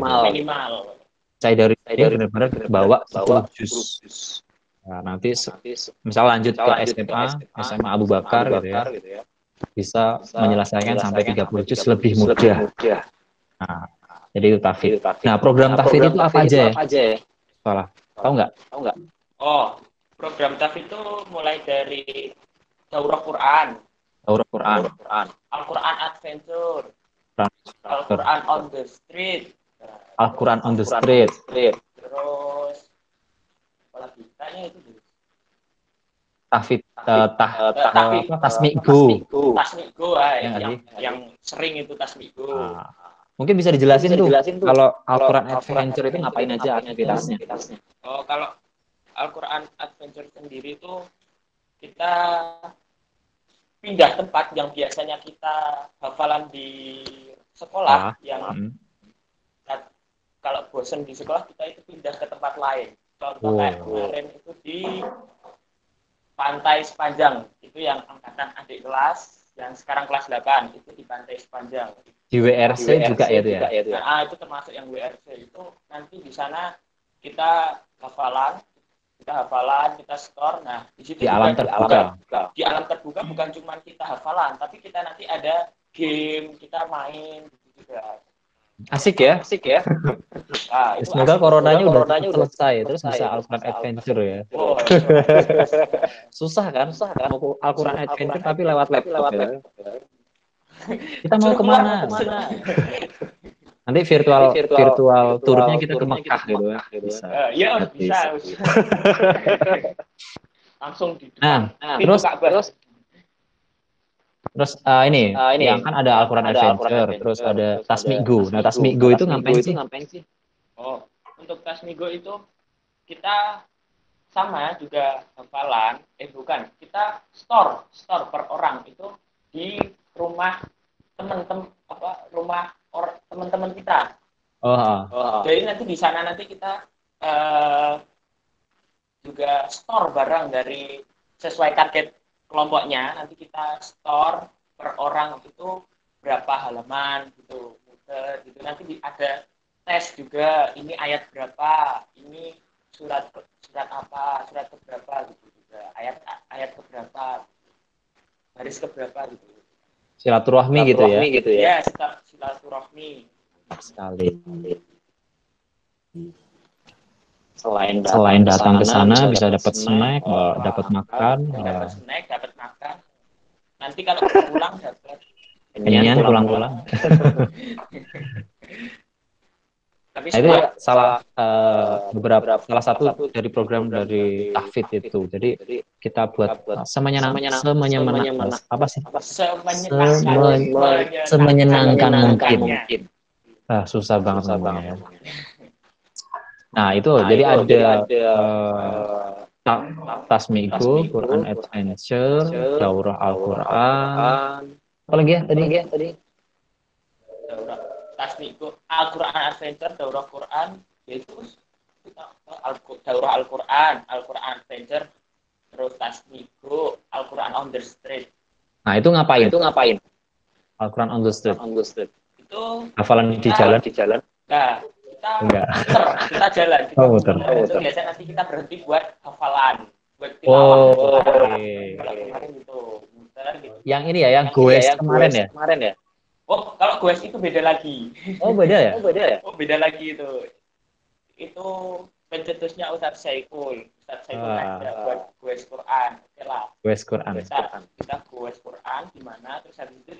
Saya dari benar-benar bawa 10 juz. Nah, nanti misal lanjut ke SMA Abu Bakar gitu ya, bisa menyelesaikan sampai 30 juz lebih mudah. Nah, jadi itu tahfidz. Nah, program tahfidz itu apa aja ya? Salah, tahu nggak? Oh, program tahfidz itu mulai dari daurah Quran, Al-Quran Adventure, Al-Quran on the street. Al-Quran on the street. Terus apa lagi? Kayaknya itu dulu. Tasmi'go. Tasmi'go yang sering itu Tasmi'go. Mungkin bisa dijelasin tuh kalau Al-Quran Adventure itu ngapain aja aktivitasnya? Oh, kalau Al-Quran Adventure sendiri itu kita pindah tempat yang biasanya kita hafalan di sekolah kalau bosen di sekolah kita itu pindah ke tempat lain. Contoh kayak kemarin itu di Pantai Sepanjang, itu yang angkatan adik kelas yang sekarang kelas 8 itu di Pantai Sepanjang. Di WRC juga ya itu ya? Nah, itu termasuk yang WRC itu nanti di sana kita hafalan, kita store. Nah, di situ di alam terbuka. Di alam terbuka bukan cuma kita hafalan, tapi kita nanti ada game, kita main gitu juga. Asik ya? Nah, semoga coronanya udah selesai, terus bisa Al-Quran Adventure ya. Oh, Susah kan? Mau Al-Quran Adventure tapi lewat laptop ya. Kita mau kemana? Nanti virtual turnya kita ke Mekah gitu ya. Bisa. Iya, bisa. Langsung di Nah, terus ini yang kan ada Al-Quran Adventure, terus ada Tasmi'go. Nah, Tasmi'go itu ngapain sih? Oh, untuk Tasmi'go itu kita sama juga hafalan, kita store per orang itu di rumah teman-teman kita. Jadi nanti di sana nanti kita juga store barang dari sesuai target kelompoknya. Nanti kita store per orang itu berapa halaman gitu, muter gitu. Nanti ada tes juga, ini ayat berapa, ini surat apa, surat keberapa gitu juga, ayat keberapa, baris keberapa gitu. Silaturahmi gitu ya? Ya, silaturahmi. Sekali. Selain datang ke sana bisa dapat snack, dapat makan. Dapat makan. Nanti kalau pulang dapat Inian pulang-pulang. Tapi itu salah satu dari program dari Tahfidz itu. Jadi kita buat semenyenangkan mungkin. Susah banget ngomongnya. Nah, itu jadi ada Tasmi'go, Quran Adventure, Daurah Al-Quran. Apa lagi ya tadi? Tasmi'go, Al-Quran Adventure, Daurah Quran, yaitu Daurah Al-Quran Adventure, terus Tasmi'go, Al-Quran on the street. Nah, itu ngapain? Al-Quran on the street. Itu hafalan di jalan. Nah, kita jalan. Muter. Itu biasanya nanti kita berhenti buat hafalan, buat tilawah. Kemarin gitu, muter gitu. Yang ini ya, yang goes kemarin ya? Oh, kalau goes itu beda lagi. Oh, beda ya? Oh, beda lagi itu. Itu pencetusnya Ustadz Saiful. Ada buat goes Quran. Oke lah. Goes Quran. Kita goes Quran di mana, terus habis itu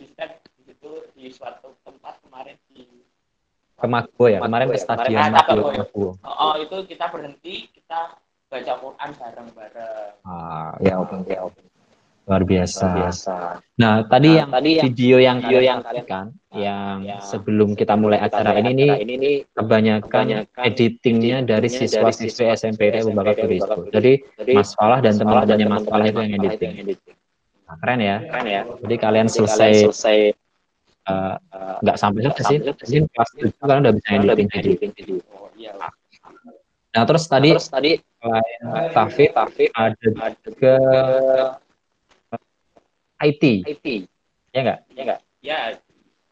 di suatu tempat kemarin di Kemago ya, kemarin ke stadion Kemago. Oh, itu kita berhenti, kita baca Quran bareng-bareng. Ya open. Luar biasa. Nah, tadi yang video yang kalian kan, yang sebelum kita mulai acara ini kebanyakan editingnya dari siswa-siswi SMP Abu Bakar Turismo. Jadi Mas Falah dan teman-temannya Mas Falah itu yang editing. Nah, keren ya. Jadi kalian selesai nggak sampai selesai sih, mungkin kelas 7 kalian udah bisa editing video. Nah, terus tadi selain Tahfidz ada juga IT, ya nggak? Ya.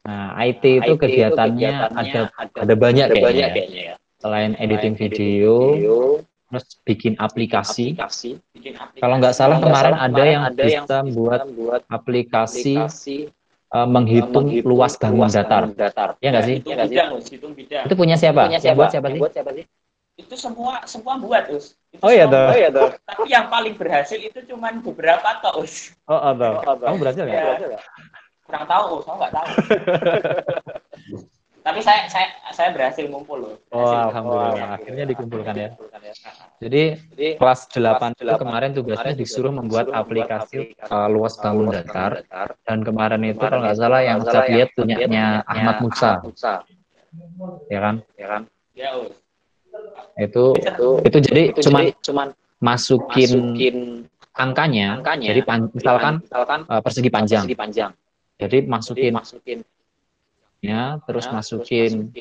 Nah, IT itu kegiatannya ada banyak kayaknya ya. Selain editing video, terus bikin aplikasi. Kalau nggak salah kemarin ada yang bisa buat aplikasi menghitung luas bangun datar. Ya nggak sih? Itu punya siapa? Buat siapa sih? Itu semua buat, Us. Oh iya toh. Tapi yang paling berhasil itu cuman beberapa toh, Us. Oh, toh. Kamu berhasil nggak? Ya. kurang tahu, saya nggak tahu. Tapi saya berhasil ngumpul loh. Alhamdulillah. Akhirnya dikumpulkan ya. Jadi kelas 8 itu kemarin tugasnya disuruh membuat aplikasi luas bangun datar. Dan kemarin itu kalau nggak salah yang saya lihat punyanya Ahmad Musa. Ya kan? Ya, Us. Itu jadi cuman masukin angkanya. Jadi misalkan persegi panjang. Jadi masukin ya, terus masukin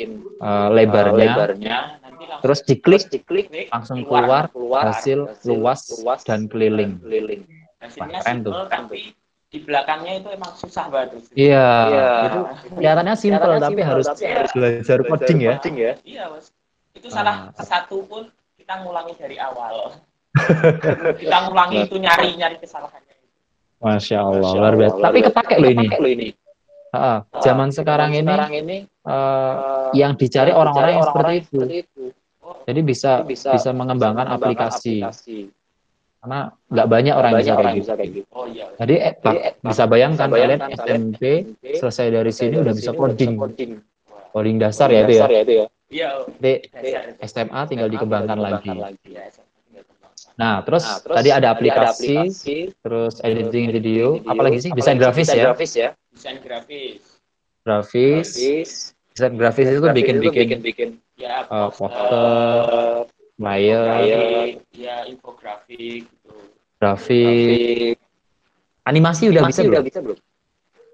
lebarnya, terus diklik langsung keluar hasil luas dan keliling. Hasilnya Keren tuh. simpel, tapi di belakangnya itu emang susah banget. Iya, itu kelihatannya simpel tapi harus belajar coding ya. Iya, Mas. Itu salah satu pun kita ngulangi dari awal. Kita ngulangi itu nyari kesalahannya. Masya Allah, luar biasa. Tapi kepake loh ini. Zaman sekarang ini yang dicari orang-orang yang seperti itu. Jadi bisa mengembangkan aplikasi. Karena nggak banyak orang yang bisa kayak gitu. Oh iya. Jadi bisa bayangkan kalian SMP selesai dari sini udah bisa coding dasar ya itu ya. Iya. Jadi SMA tinggal dikembangkan lagi. Nah, terus tadi ada aplikasi, terus editing video, apalagi sih desain grafis ya. Desain grafis itu bikin ya, poster, flyer, ya infografik gitu. grafik. Animasi udah bisa belum?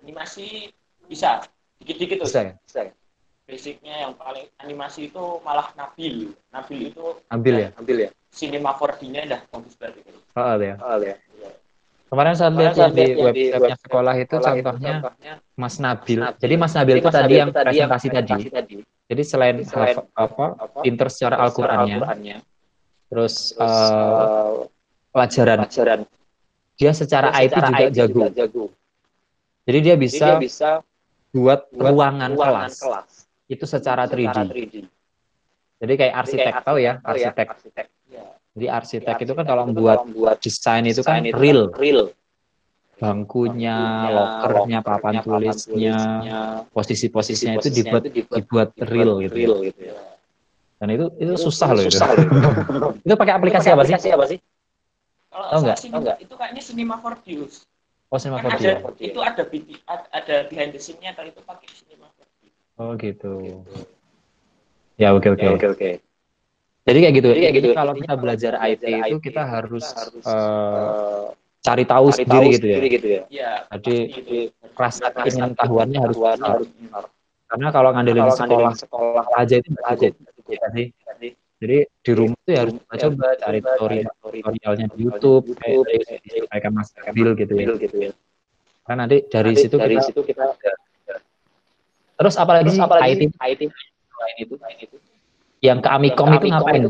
Animasi bisa, dikit-dikit tuh. Bisa ya? Basicnya yang paling animasi itu malah Nabil. Nabil itu Ambil ya? Cinema 4D-nya udah bagus banget. Ya. Kemarin saya lihat di website-nya sekolah itu contohnya Mas Nabil. Jadi Mas Nabil itu tadi yang presentasi tadi. Jadi selain pinter secara Al-Qur'annya, terus pelajaran, dia secara IT juga jago. Jadi dia bisa buat ruangan kelas itu secara 3D. Jadi kayak arsitek, tahu ya, arsitek. Jadi arsitek itu kan kalau membuat desain itu kan real. Bangkunya, lokernya, papan tulisnya, posisi-posisinya itu dibuat real gitu. Dan itu susah loh itu. Itu pakai aplikasi apa sih? Tahu nggak? Itu kayaknya Cinema 4D. Oh, Cinema 4D. Itu ada behind the scene-nya kalau itu pakai Cinema 4D. Oh gitu. Ya oke. Jadi kayak gitu. Jadi kalau kita belajar IT itu kita harus cari tahu sendiri gitu ya. Iya. Jadi rasa ingin tahuannya harus besar. Karena kalau ngandelin sekolah aja itu nggak cukup. Jadi di rumah tuh ya harus coba cari tutorialnya di YouTube, kayak Mas Nabil gitu ya. Karena nanti dari situ kita terus apalagi sih IT itu yang ke Amikom itu ngapain?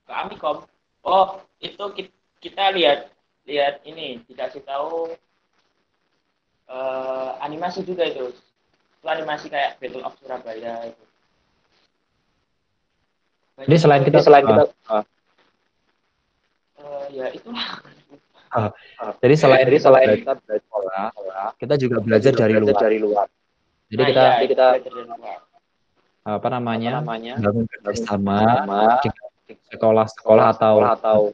Ke Amikom. Oh, itu kita lihat ini dikasih tahu animasi juga itu. Itu animasi kayak Battle of Surabaya itu. Jadi selain kita ya itulah. Jadi selain kita belajar dari sekolah, kita juga belajar dari luar. Jadi kita bangun kerjasama di sekolah-sekolah atau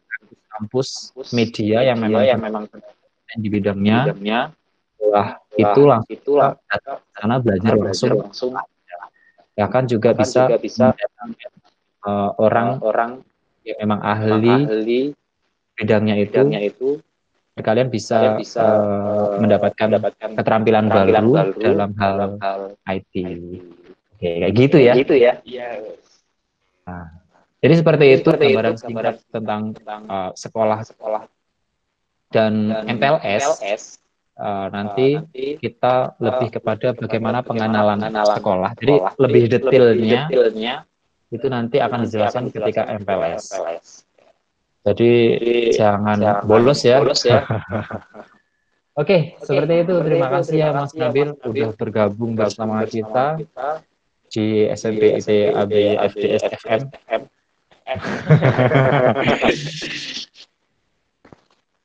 kampus media yang memang di bidangnya. Itu langsung karena belajar langsung. Bahkan juga bisa orang yang memang ahli bidangnya itu kalian bisa mendapatkan keterampilan baru dalam hal IT. Oke, kayak gitu ya. Iya. Nah, jadi seperti itu gambaran singkat tentang sekolah dan MPLS. Nanti kita lebih kepada bagaimana pengenalan sekolah. Jadi lebih detailnya itu nanti akan dijelaskan ketika MPLS. Jadi jangan bolos ya. Oke, seperti itu. Terima kasih ya Mas Nabil udah bergabung bersama kita di SMP IPAB FDS FM.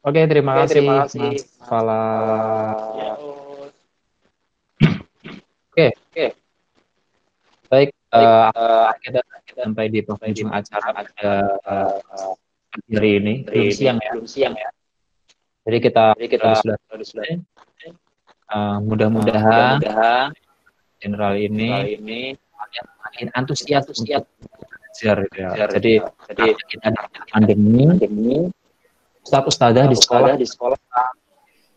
Oke, terima kasih Mas Fala. kita sampai di penghujung acara hari ini, belum siang ya. Jadi kita sudah selesai. Mudah-mudahan general ini makin antusias untuk belajar ya. Jadi kita pandemi ustadzah di sekolah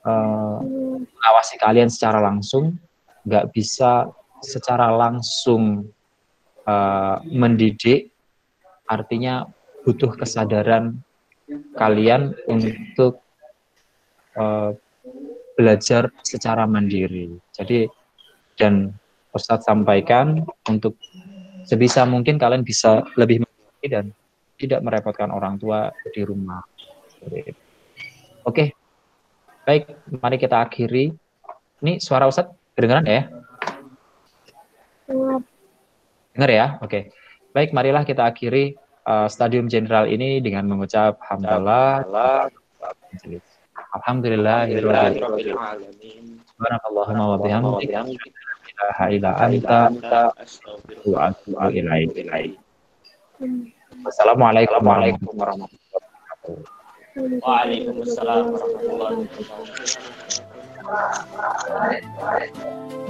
mengawasi kalian secara langsung, nggak bisa secara langsung mendidik, artinya butuh kesadaran kalian untuk belajar secara mandiri. Jadi, dan Ustadz sampaikan untuk sebisa mungkin kalian bisa lebih mandiri dan tidak merepotkan orang tua di rumah. Oke, baik, mari kita akhiri. Ini suara Ustadz kedengaran ya? Dengar ya? Oke. Baik, marilah kita akhiri Stadium Jenderal ini dengan mengucap hamdalah. Alhamdulillahirabbil alamin. Subhanakallahumma wa bihamdika la ilaha illa anta astaghfiruka wa atubu ilaik. Wassalamualaikum warahmatullahi wabarakatuh. Waalaikumsalam warahmatullahi wabarakatuh.